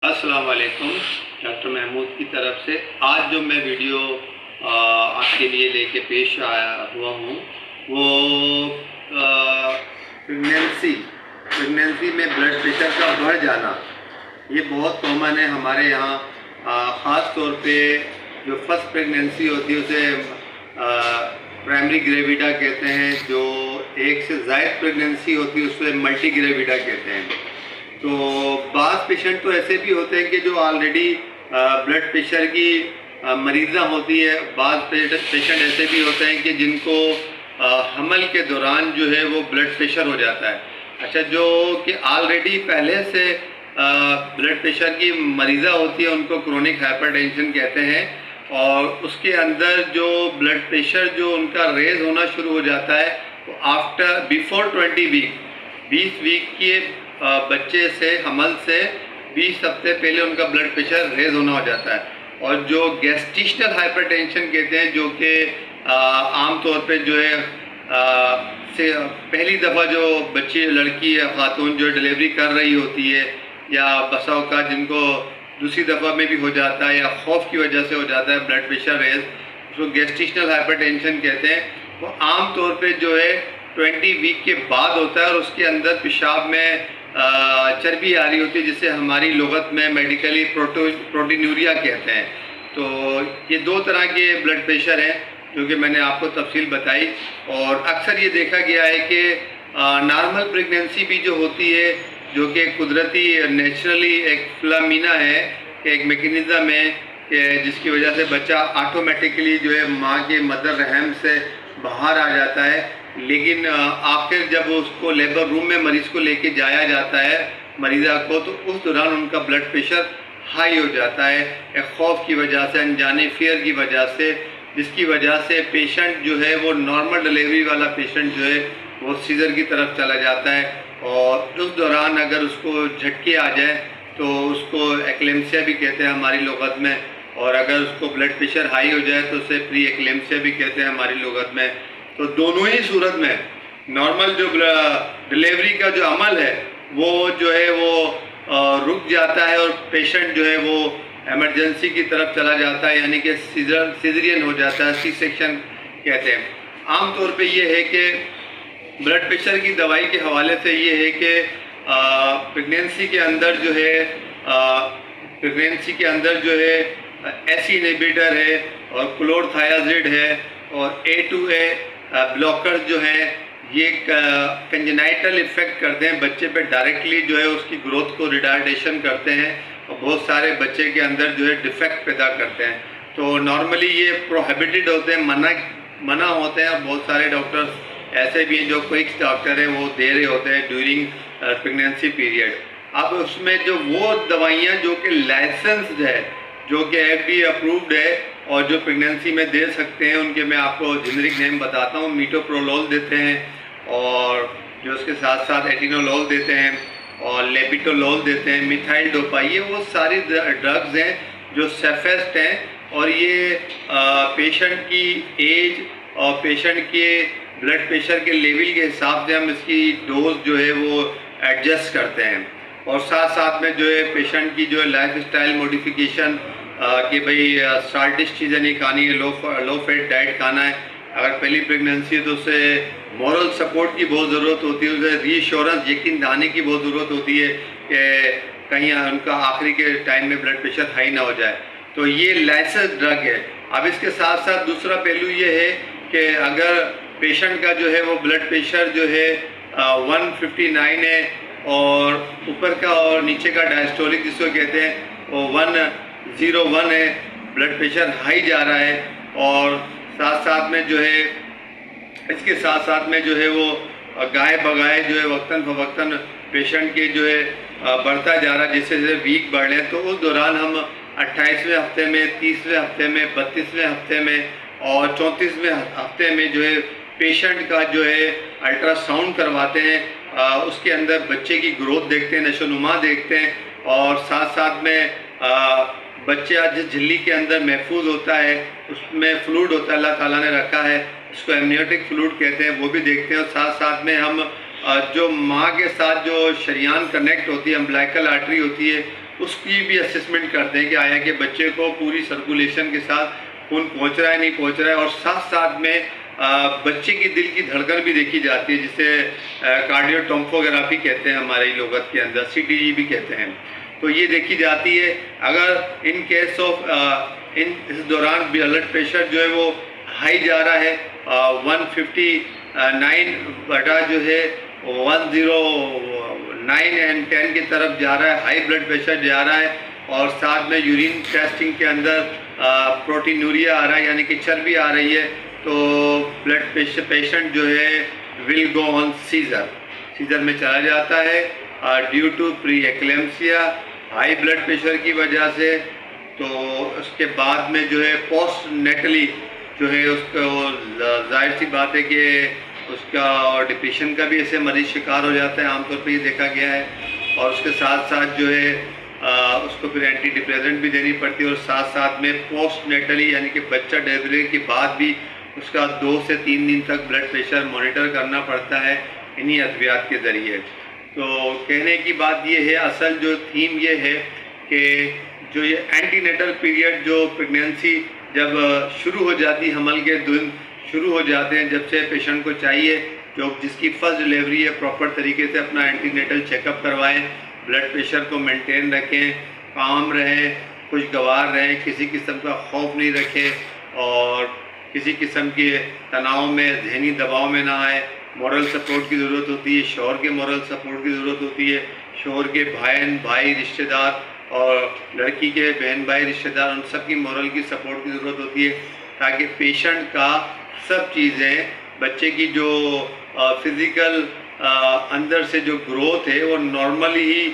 अस्सलाम वालेकुम। डॉक्टर महमूद की तरफ से आज जो मैं वीडियो आपके लिए लेके पेश आया हुआ हूँ वो प्रेगनेंसी में ब्लड प्रेशर का बढ़ जाना ये बहुत कॉमन है हमारे यहाँ। ख़ास तौर पे जो फर्स्ट प्रेगनेंसी होती है उसे प्राइमरी ग्रेविडा कहते हैं, जो एक से ज़ायद प्रेगनेंसी होती है उसे मल्टी ग्रेविडा कहते हैं। तो बाज़ पेशेंट तो ऐसे भी होते हैं कि जो ऑलरेडी ब्लड प्रेशर की मरीज़ा होती है। बाज़ पेशेंट ऐसे भी होते हैं कि जिनको हमल के दौरान जो है वो ब्लड प्रेशर हो जाता है। अच्छा, जो कि ऑलरेडी पहले से ब्लड प्रेशर की मरीज़ा होती है उनको क्रोनिक हाइपरटेंशन कहते हैं, और उसके अंदर जो ब्लड प्रेशर जो उनका रेज होना शुरू हो जाता है वो बिफोर 20 वीक के बच्चे से हमल से 20 हफ्ते पहले उनका ब्लड प्रेशर रेज होना हो जाता है। और जो गैस्ट्रेशनल हाइपरटेंशन कहते हैं, जो कि आम तौर पे जो है पहली दफ़ा जो बच्ची लड़की या खातून जो डिलीवरी कर रही होती है या बसा का जिनको दूसरी दफ़ा में भी हो जाता है या खौफ की वजह से हो जाता है ब्लड प्रेशर रेज, उसको गैस्ट्रेशनल हाइपरटेंशन कहते हैं। वो आम तौर पे जो है 20 वीक के बाद होता है और उसके अंदर पेशाब में चर्बी आ रही होती है, जिसे हमारी लुगत में मेडिकली प्रोटीनूरिया कहते हैं। तो ये दो तरह के ब्लड प्रेशर हैं जो कि मैंने आपको तफसील बताई। और अक्सर ये देखा गया है कि नॉर्मल प्रेगनेंसी भी जो होती है, जो कि कुदरती नेचुरली एक फिलामिना है, एक मैकेनिज़्म है कि जिसकी वजह से बच्चा ऑटोमेटिकली जो है माँ के मदर रहम से बाहर आ जाता है। लेकिन आखिर जब उसको लेबर रूम में मरीज़ को लेके जाया जाता है मरीज़ा को, तो उस दौरान उनका ब्लड प्रेशर हाई हो जाता है एक खौफ की वजह से, अनजाने फियर की वजह से, जिसकी वजह से पेशेंट जो है वो नॉर्मल डिलीवरी वाला पेशेंट जो है वो सीज़र की तरफ चला जाता है। और उस दौरान अगर उसको झटके आ जाए तो उसको एक्लेम्सिया भी कहते हैं हमारी लुगत में, और अगर उसको ब्लड प्रेशर हाई हो जाए तो उसे प्री एक्लेम्सिया भी कहते हैं हमारी लुगत में। तो दोनों ही सूरत में नॉर्मल जो डिलीवरी का जो अमल है वो जो है वो रुक जाता है और पेशेंट जो है वो इमरजेंसी की तरफ चला जाता है, यानी कि सीजरियन हो जाता है, सी सेक्शन कहते हैं। आम तौर पे ये है कि ब्लड प्रेशर की दवाई के हवाले से ये है कि प्रेगनेंसी के अंदर जो है एसी इनहिबिटर है और क्लोरथायाजिड है और A2A ब्लॉकर जो हैं ये कंजेनाइटल इफ़ेक्ट करते हैं बच्चे पे डायरेक्टली, जो है उसकी ग्रोथ को रिटार्डेशन करते हैं और बहुत सारे बच्चे के अंदर जो है डिफेक्ट पैदा करते हैं। तो नॉर्मली ये प्रोहिबिटेड होते हैं, मना होते हैं, और बहुत सारे डॉक्टर्स ऐसे भी हैं जो क्विक डॉक्टर हैं वो दे रहे होते हैं ड्यूरिंग प्रेगनेंसी पीरियड। अब उसमें जो वो दवाइयाँ जो कि लाइसेंस्ड है, जो कि FDA अप्रूव्ड है और जो प्रेगनेंसी में दे सकते हैं, उनके मैं आपको जेनरिक नेम बताता हूँ। मीटोप्रोलोल देते हैं और जो उसके साथ साथ एटिनोलोल देते हैं और लेबिटोलोल देते हैं, मिथाइल डोपा, ये वो सारी ड्रग्स हैं जो सेफेस्ट हैं। और ये पेशेंट की एज और पेशेंट के ब्लड प्रेशर के लेवल के हिसाब से हम इसकी डोज जो है वो एडजस्ट करते हैं। और साथ साथ में जो है पेशेंट की जो है लाइफ स्टाइल मॉडिफिकेशन कि भाई साल्टिश चीज़ें नहीं खानी है, लो फैट डाइट खाना है। अगर पहली प्रेगनेंसी है तो उसे मॉरल सपोर्ट की बहुत ज़रूरत होती है, उसे रीश्योरेंस यकीन दिलाने की बहुत ज़रूरत होती है कि कहीं उनका आखिरी के टाइम में ब्लड प्रेशर हाई ना हो जाए। तो ये लाइसेंस ड्रग है। अब इसके साथ साथ दूसरा पहलू ये है कि अगर पेशेंट का जो है वो ब्लड प्रेशर जो है 159 है और ऊपर का और नीचे का डायस्टोलिक जिसको कहते हैं वो 101 है, ब्लड प्रेशर हाई जा रहा है, और साथ साथ में जो है इसके साथ साथ में जो है वो गाय बगाए जो है वक्तन फवक्तन पेशेंट के जो है बढ़ता जा रहा है, जैसे जैसे वीक बढ़ रहे हैं। तो उस दौरान हम 28वें हफ्ते में, 30वें हफ्ते में, 32वें हफ्ते में और 34वें हफ्ते में जो है पेशेंट का जो है अल्ट्रासाउंड करवाते हैं। उसके अंदर बच्चे की ग्रोथ देखते हैं, नशोनुमा देखते हैं, और साथ साथ में बच्चा जिस झिल्ली के अंदर महफूज होता है उसमें फ्लूइड होता है, अल्लाह ताला ने रखा है, उसको एमनियोटिक फ्लूइड कहते हैं, वो भी देखते हैं। और साथ साथ में हम जो माँ के साथ जो शरियान कनेक्ट होती है, अम्बिलिकल आर्टरी होती है, उसकी भी असेसमेंट करते हैं कि आया कि बच्चे को पूरी सर्कुलेशन के साथ खून पहुंच रहा है नहीं पहुंच रहा है, और साथ साथ में बच्चे की दिल की धड़कन भी देखी जाती है, जिसे कार्डियोटोम्फोग्राफी कहते हैं हमारी लोगत के अंदर, CTG भी कहते हैं। तो ये देखी जाती है। अगर इन केस ऑफ इस दौरान ब्लड प्रेशर जो है वो हाई जा रहा है, 159 बटा जो है 109 एंड 10 की तरफ जा रहा है, हाई ब्लड प्रेशर जा रहा है, और साथ में यूरिन टेस्टिंग के अंदर प्रोटीनूरिया आ रहा है यानी कि चर्बी आ रही है, तो ब्लड प्रेशर पेशेंट जो है विल गो ऑन सीजर में चला जाता है due to preeclampsia, high blood pressure की वजह से। तो उसके बाद में जो है पोस्ट नेटली जो है उसको जाहिर सी बात है कि उसका डिप्रेशन का भी ऐसे मरीज शिकार हो जाता है, आमतौर पे ये देखा गया है। और उसके साथ साथ जो है उसको फिर एंटी डिप्रेसेंट भी देनी पड़ती है, और साथ साथ में पोस्ट नेटली यानी कि बच्चा डिलीवरी के बाद भी उसका 2 से 3 दिन तक ब्लड प्रेशर मॉनिटर करना पड़ता है इन्हीं अद्वियात के ज़रिए। तो कहने की बात ये है, असल जो थीम ये है कि जो ये एंटीनेटल पीरियड, जो प्रेगनेंसी जब शुरू हो जाती, हमल के दिन शुरू हो जाते हैं, जब से पेशेंट को चाहिए जो जिसकी फर्स्ट डिलीवरी है प्रॉपर तरीके से अपना एंटीनेटल चेकअप करवाएं, ब्लड प्रेशर को मेंटेन रखें, काम रहें, खुशगवार रहें, किसी किस्म का खौफ नहीं रखें और किसी किस्म के तनाव में, जहनी दबाव में ना आए। मॉरल सपोर्ट की ज़रूरत होती है, शौहर के मॉरल सपोर्ट की ज़रूरत होती है, शौहर के बहन भाई रिश्तेदार और लड़की के बहन भाई रिश्तेदार, उन सब की मॉरल की सपोर्ट की ज़रूरत होती है, ताकि पेशेंट का सब चीज़ें, बच्चे की जो फिज़िकल अंदर से जो ग्रोथ है वो नॉर्मली ही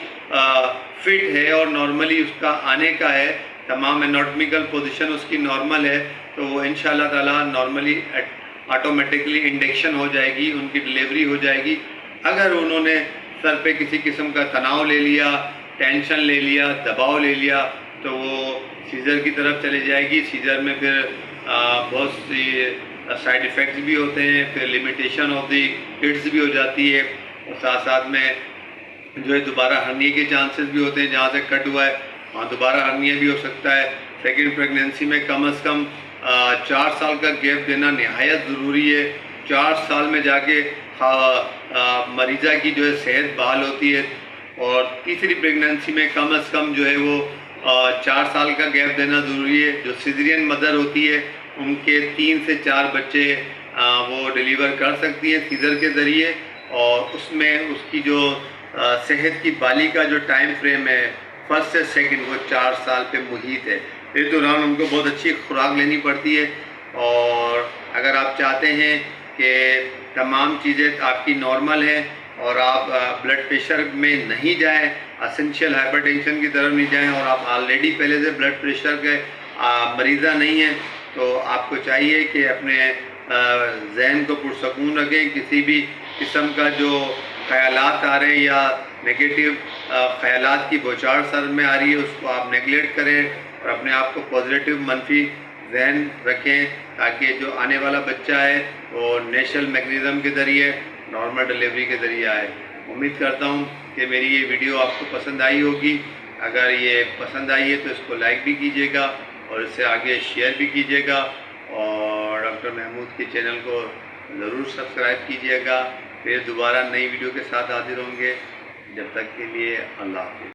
फिट है और नॉर्मली उसका आने का है, तमाम एनाटॉमिकल पोजीशन उसकी नॉर्मल है, तो वो इंशाल्लाह ताला नॉर्मली ऑटोमेटिकली इंडक्शन हो जाएगी, उनकी डिलीवरी हो जाएगी। अगर उन्होंने सर पे किसी किस्म का तनाव ले लिया, टेंशन ले लिया, दबाव ले लिया, तो वो सीज़र की तरफ चले जाएगी। सीज़र में फिर बहुत सी साइड इफ़ेक्ट्स भी होते हैं, फिर लिमिटेशन ऑफ दी किड्स भी हो जाती है, और साथ साथ में जो है दोबारा हर्निया के चांसेस भी होते हैं, जहाँ से कट हुआ है वहाँ दोबारा हर्निया भी हो सकता है। सेकेंड प्रेगनेंसी में कम से कम 4 साल का गैप देना नहायत ज़रूरी है। 4 साल में जाके मरीज़ा की जो है सेहत बहाल होती है, और तीसरी प्रेगनेंसी में कम से कम जो है वो 4 साल का गैप देना ज़रूरी है। जो सिज़ेरियन मदर होती है उनके 3 से 4 बच्चे वो डिलीवर कर सकती है सीज़र के ज़रिए, और उसमें उसकी जो सेहत की बाली का जो टाइम फ्रेम है फर्स्ट से सेकंड, वो 4 साल पे मुहित है। इस दौरान उनको बहुत अच्छी खुराक लेनी पड़ती है, और अगर आप चाहते हैं कि तमाम चीज़ें आपकी नॉर्मल हैं और आप ब्लड प्रेशर में नहीं जाएं, असेंशियल हाइपरटेंशन की तरफ नहीं जाएं, और आप ऑलरेडी पहले से ब्लड प्रेशर के मरीज़ा नहीं हैं, तो आपको चाहिए कि अपने जहन को पुरसकून रखें। किसी भी किस्म का जो ख्यालात आ रहे हैं या नेगेटिव ख्यालात की बौछार सर में आ रही है, उसको आप नेगलेक्ट करें और अपने आप को पॉजिटिव मनफी जहन रखें, ताकि जो आने वाला बच्चा है वो नेचुरल मैकेनिज़्म के ज़रिए नॉर्मल डिलीवरी के ज़रिए आए। उम्मीद करता हूँ कि मेरी ये वीडियो आपको पसंद आई होगी। अगर ये पसंद आई है तो इसको लाइक भी कीजिएगा और इससे आगे शेयर भी कीजिएगा, और डॉक्टर महमूद के चैनल को ज़रूर सब्सक्राइब कीजिएगा। फिर दोबारा नई वीडियो के साथ हाजिर होंगे। जब तक के लिए अल्लाह हाफ़िज़।